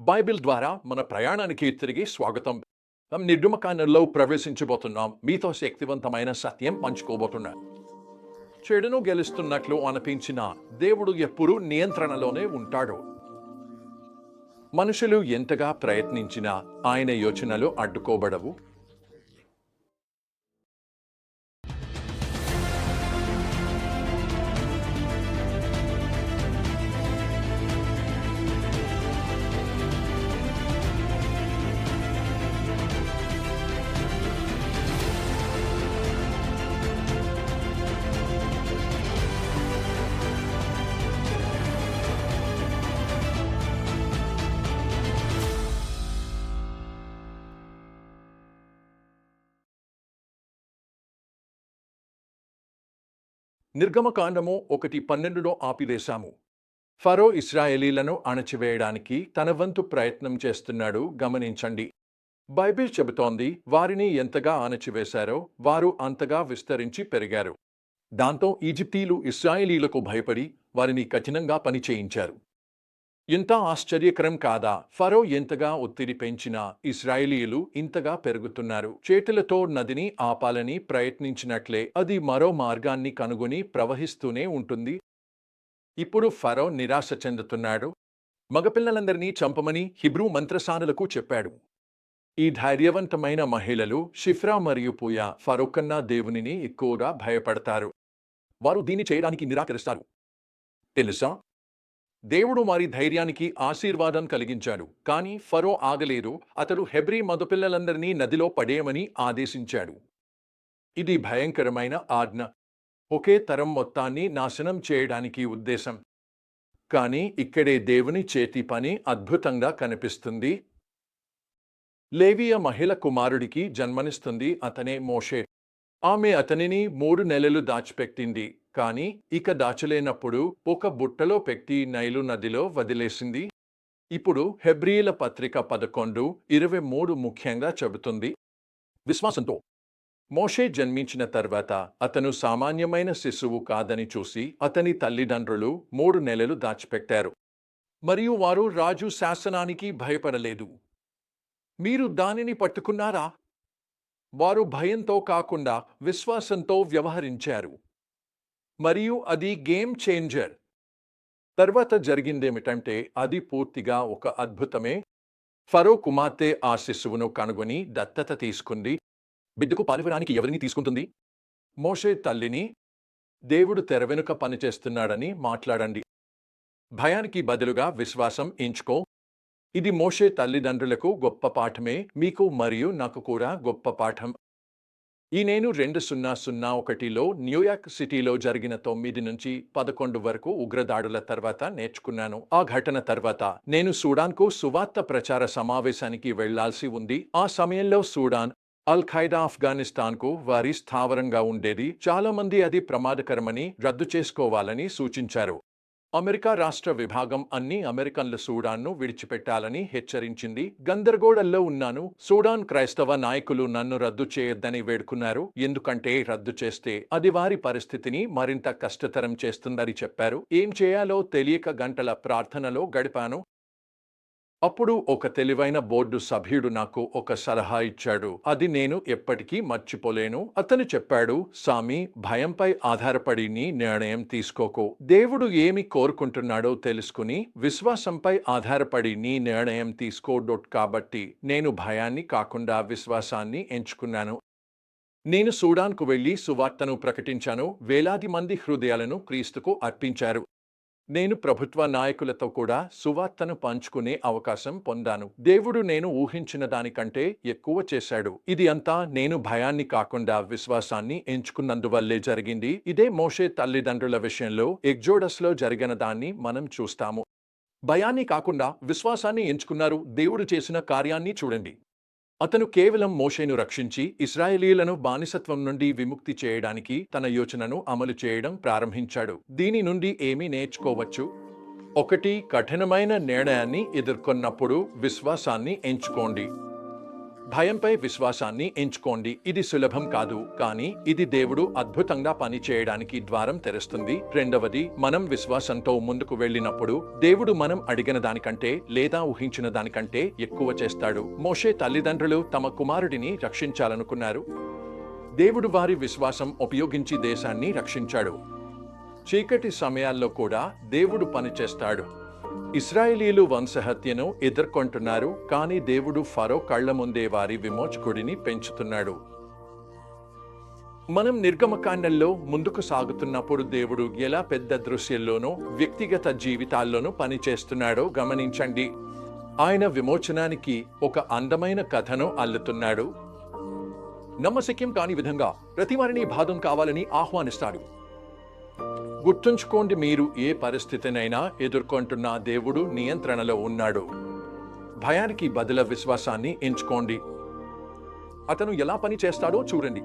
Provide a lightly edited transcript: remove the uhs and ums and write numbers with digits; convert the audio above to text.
Bible ద్వారా మన ప్రయాణానికి తిరిగి స్వాగతం. నిర్గమకాండంలో ప్రవేశించబోతున్నాం. మీతో శక్తివంతమైన సత్యం పంచుకోబోతున్నాం. చెడును గెలుస్తున్నట్లు అనిపించిన దేవుడు ఎప్పుడూ నియంత్రణలోనే ఉంటాడు. మనుషులు ఎంతగా ప్రయత్నించినా ఆయన యోచనలు అడ్డుకోబడవు. నిర్గమకాండము 1:12లో ఆపివేశాము. ఫరో ఇశ్రాయేలీలను అణచివేయడానికి తన వంతు ప్రయత్నం చేస్తున్నాడు గమనించండి. బైబిల్ చెబుతోంది వారిని ఎంతగా అణచివేశారో వారు అంతగా విస్తరించి పెరిగారు. దాంతో ఈజిప్టీలు ఇశ్రాయేలీలకు భయపడి వారిని కఠినంగా పని చేయించారు. ఎంత ఆశ్చర్యకరం కాదా? ఫరో ఎంతగా ఒత్తిడి పెంచినా ఇశ్రాయేలీయులు ఇంతగా పెరుగుతున్నారు. చేతులతో నదిని ఆపాలని ప్రయత్నించినట్లే అది మరో మార్గాన్ని కనుగొని ప్రవహిస్తూనే ఉంటుంది. ఇప్పుడు ఫరో నిరాశ చెందుతున్నాడు. మగపిల్లలందరినీ చంపమని హిబ్రూ మంత్రసానులకు చెప్పాడు. ఈ ధైర్యవంతమైన మహిళలు షిఫ్రా మరియు పూయా ఫరో కన్నా దేవునిని ఎక్కువగా భయపడతారు. వారు దీన్ని చేయడానికి నిరాకరిస్తారు. తెలుసా? దేవుడు వారి ధైర్యానికి ఆశీర్వాదం కలిగించాడు. కానీ ఫరో ఆగలేదు. అతడు హెబ్రీ మగపిల్లలందరినీ నదిలో పడేయమని ఆదేశించాడు. ఇది భయంకరమైన ఆజ్ఞ. ఒకే తరం మొత్తాన్ని నాశనం చేయడానికి ఉద్దేశం. కానీ ఇక్కడే దేవుని చేతి పని అద్భుతంగా కనిపిస్తుంది. లేవియ మహిళ కుమారుడికి జన్మనిస్తుంది. అతనే మోషే. ఆమె అతనిని 3 నెలలు దాచిపెట్టింది. కానీ ఇక దాచలేనప్పుడు ఒక బుట్టలో పెట్టి నైలు నదిలో వదిలేసింది. ఇప్పుడు హెబ్రీయుల పత్రిక 11:23 ముఖ్యంగా చెబుతుంది. విశ్వాసంతో మోషే జన్మించిన తర్వాత అతను సామాన్యమైన శిశువు కాదని చూసి అతని తల్లిదండ్రులు 3 నెలలు దాచిపెట్టారు. మరియు వారు రాజు శాసనానికి భయపడలేదు. మీరు దానిని పట్టుకున్నారా? వారు భయంతో కాకుండా విశ్వాసంతో వ్యవహరించారు. మరియు అది గేమ్ చేంజర్. తర్వాత జరిగిందేమిటంటే అది పూర్తిగా ఒక అద్భుతమే. ఫరో కుమార్తె ఆ శిశువును కనుగొని దత్తత తీసుకుంది. బిడ్డకు పాలివ్వడానికి ఎవరిని తీసుకుంటుంది? మోషే తల్లిని. దేవుడు తెరవెనుక పనిచేస్తున్నాడని మాట్లాడండి. భయానికి బదులుగా విశ్వాసం ఎంచుకో. ఇది మోషే తల్లిదండ్రులకు గొప్ప పాఠమే. మీకు మరియు నాకు కూడా గొప్ప పాఠం. ఈ నేను 2001లో న్యూయార్క్ సిటీలో జరిగిన 9 నుంచి 11 వరకు ఉగ్రదాడుల తర్వాత నేర్చుకున్నాను. ఆ ఘటన తర్వాత నేను సూడాన్కు సువార్త ప్రచార సమావేశానికి వెళ్లాల్సి ఉంది. ఆ సమయంలో సూడాన్, అల్ ఖైదా ఆఫ్ఘనిస్తాన్కు వారి స్థావరంగా ఉండేది. చాలామంది అది ప్రమాదకరమని రద్దు చేసుకోవాలని సూచించారు. అమెరికా రాష్ట్ర విభాగం అన్ని అమెరికన్ల సూడాన్ను విడిచిపెట్టాలని హెచ్చరించింది. గందరగోళంలో ఉన్నాను. సూడాన్ క్రైస్తవ నాయకులు నన్ను రద్దు చేయొద్దని వేడుకున్నారు. ఎందుకంటే రద్దు చేస్తే అది వారి పరిస్థితిని మరింత కష్టతరం చేస్తుందని చెప్పారు. ఏం చేయాలో తెలియక గంటల ప్రార్థనలో గడిపాను. అప్పుడు ఒక తెలివైన బోర్డు సభ్యుడు నాకు ఒక సలహా ఇచ్చాడు. అది నేను ఎప్పటికీ మర్చిపోలేను. అతను చెప్పాడు, సామి, భయంపై ఆధారపడి నీ నిర్ణయం తీసుకోకు. దేవుడు ఏమి కోరుకుంటున్నాడో తెలుసుకుని విశ్వాసంపై ఆధారపడి నీ నిర్ణయం తీసుకో. కాబట్టి నేను భయాన్ని కాకుండా విశ్వాసాన్ని ఎంచుకున్నాను. నేను సూడాన్కు వెళ్లి సువార్తను ప్రకటించాను. వేలాది మంది హృదయాలను క్రీస్తుకు అర్పించారు. నేను ప్రభుత్వ నాయకులతో కూడా సువార్తను పంచుకునే అవకాశం పొందాను. దేవుడు నేను ఊహించిన దానికంటే ఎక్కువ చేశాడు. ఇది అంతా నేను భయాన్ని కాకుండా విశ్వాసాన్ని ఎంచుకున్నందువల్లే జరిగింది. ఇదే మోషే తల్లిదండ్రుల విషయంలో ఎగ్జోడస్లో జరిగిన దాన్ని మనం చూస్తాము. భయాన్ని కాకుండా విశ్వాసాన్ని ఎంచుకున్నారు. దేవుడు చేసిన కార్యాన్ని చూడండి. అతను కేవలం మోషేను రక్షించి ఇశ్రాయేలీయులను బానిసత్వం నుండి విముక్తి చేయడానికి తన యోచనను అమలు చేయడం ప్రారంభించాడు. దీని నుండి ఏమి నేర్చుకోవచ్చు? 1. కఠినమైన నిర్ణయాన్ని ఎదుర్కొన్నప్పుడు విశ్వాసాన్ని ఎంచుకోండి. భయంపై విశ్వాసాన్ని ఎంచుకోండి. ఇది సులభం కాదు, కానీ ఇది దేవుడు అద్భుతంగా పని చేయడానికి ద్వారం తెరుస్తుంది. రెండవది, మనం విశ్వాసంతో ముందుకు వెళ్ళినప్పుడు దేవుడు మనం అడిగిన దానికంటే లేదా ఊహించిన దానికంటే ఎక్కువ చేస్తాడు. మోషే తల్లిదండ్రులు తమ కుమారుడిని రక్షించాలనుకున్నారు. దేవుడు వారి విశ్వాసం ఉపయోగించి దేశాన్ని రక్షించాడు. చీకటి సమయాల్లో కూడా దేవుడు పనిచేస్తాడు. ఇశ్రాయేలీలు వంశహత్యను ఎదుర్కొంటున్నారు, కానీ దేవుడు ఫరో కళ్ల ముందే వారి విమోచకుడిని పెంచుతున్నాడు. మనం నిర్గమకాండంలో ముందుకు సాగుతున్నప్పుడు దేవుడు ఎలా పెద్ద దృశ్యంలోనూ వ్యక్తిగత జీవితాల్లోనూ పనిచేస్తున్నాడో గమనించండి. ఆయన విమోచనానికి ఒక అందమైన కథను అల్లుతున్నాడు. నమ్మశక్యం కాని విధంగా ప్రతివారిని భాగం కావాలని ఆహ్వానిస్తాడు. గుర్తుంచుకోండి, మీరు ఏ పరిస్థితినైనా ఎదుర్కొంటున్న దేవుడు నియంత్రణలో ఉన్నాడు. భయానికి బదులు విశ్వాసాన్ని ఎంచుకోండి. అతను ఎలా పని చేస్తాడో చూడండి.